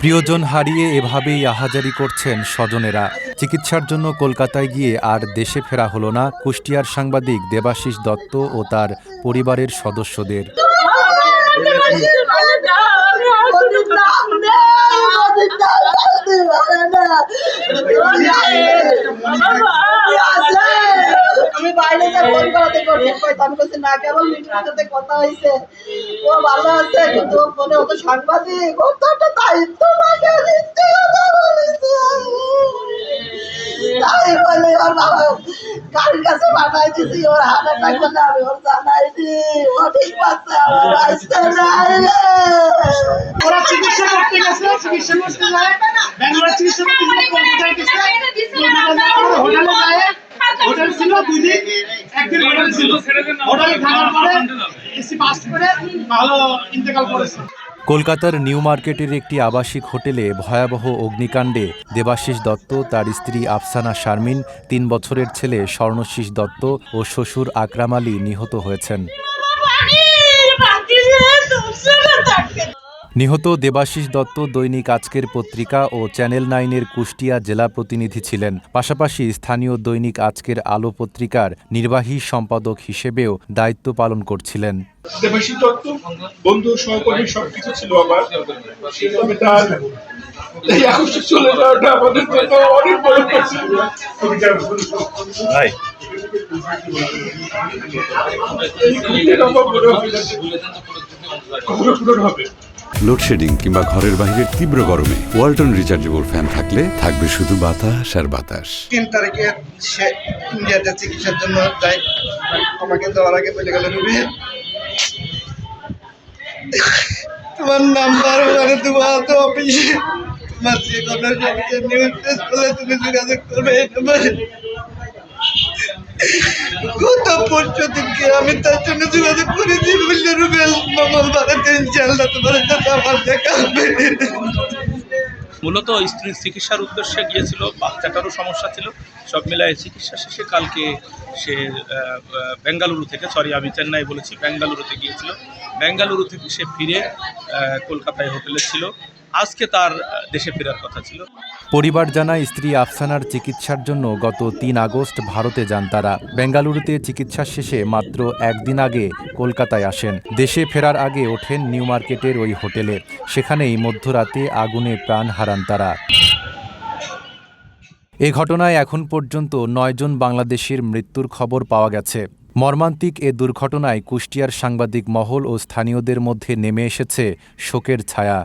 প্রিয়জন হারিয়ে এভাবেই আহাজারি করছেন স্বজনেরা। চিকিৎসার জন্য কলকাতায় গিয়ে আর দেশে ফেরা হলো না কুষ্টিয়ার সাংবাদিক দেবাশিস দত্ত ও তার পরিবারের সদস্যদের। আমি বাইরে যা ফোন করাতে করতে কইতাম, আমি কইছি না, কেবল মিঠুর সাথে কথা হইছে, ও ভালো আছে, কিন্তু ও ফোনে অত সাংবাদিক, ও তো একটা দায়িত্ব লাগে, মিথ্যে কথা বলেছে। তাই বলে ওর বাবা গাড়ির কাছে পাঠাই দিছি, ওর হার্ট অ্যাটাক বলে আমি ওর জানাইনি, ও ঠিক পাচ্ছে, আমার আসতে নাই রে। ওরা চিকিৎসা করতে গেছে, চিকিৎসা করতে যায় ব্যাঙ্গালোর, চিকিৎসা করতে গিয়ে কলকাতায় গেছে, হোটেলে যায়, হোটেল ছিল 2 দিন, একদিন হোটেল ছিল, হোটেলে থাকার পরে এসি পাস করে ভালো ইন্তেকাল করেছে। কলকাতার নিউ মার্কেটের একটি আবাসিক হোটেলে ভয়াবহ অগ্নিকাণ্ডে দেবাশিস দত্ত, তার স্ত্রী আফসানা শারমিন, 3 বছরের ছেলে স্বর্ণশীষ দত্ত ও শ্বশুর আকরাম আলী নিহত হয়েছেন। নিহত দেবাশিস দত্ত দৈনিক আজকের পত্রিকা ও চ্যানেল 9-এর কুষ্টিয়া জেলা প্রতিনিধি ছিলেন। পাশাপাশি স্থানীয় দৈনিক আজকের আলো পত্রিকার নির্বাহী সম্পাদক হিসেবেও দায়িত্ব পালন করছিলেন। দেবাশিস দত্ত বন্ধু সহকর্মী সবকিছু ছিল আমার, তবে তার এই আকস্মিক চলে যাওয়াটা আমাদের জন্য অনেক বড় হবে। লোডশেডিং কিংবা ঘরের বাইরের তীব্র গরমে ওয়ালটন রিচার্জেবল ফ্যান থাকলে থাকবে শুধু বাতাস আর বাতাস। 3 তারিখে সে ইন্ডিয়াতে চিকিৎসার জন্য যায়, আমাকে যাওয়ার আগে বলে গেল, রুবি তোমার নাম্বার ওখানে তোমার তো অফিসে, তোমার যে কোনো সমস্যা নিউজ টেস্ট করলে তুমি যোগাযোগ করবে এই নাম্বারে। গত পরশু দিনকে আমি তার জন্য যোগাযোগ করেছি, বললে রুবেল মঙ্গলবারে 3 চালটা তোমার সাথে আমার দেখা হবে। মূলত স্ত্রীর চিকিৎসার উদ্দেশ্যে গিয়েছিল, বাচ্চাটারও সমস্যা ছিল, সব মিলায় চিকিৎসা শেষে কালকে সে বেঙ্গালুরু থেকে, আমি চেন্নাই বলেছি, বেঙ্গালুরুতে গিয়েছিল। বেঙ্গালুরু থেকে সে ফিরে কলকাতায় হোটেলে ছিল, আজকে তার দেশে ফেরার কথা ছিল। পরিবার জানায় স্ত্রী আফসানার চিকিৎসার জন্য গত 3 আগস্ট ভারতে যান তারা। বেঙ্গালুরুতে চিকিৎসা শেষে মাত্র 1 দিন আগে কলকাতায় আসেন। দেশে ফেরার আগে ওঠেন নিউ মার্কেটের ওই হোটেলে। সেখানেই মধ্যরাতে আগুনে প্রাণ হারান তারা। এ ঘটনায় এখন পর্যন্ত 9 জন বাংলাদেশির মৃত্যুর খবর পাওয়া গেছে। মর্মান্তিক এ দুর্ঘটনায় কুষ্টিয়ার সাংবাদিক মহল ও স্থানীয়দের মধ্যে নেমে এসেছে শোকের ছায়া।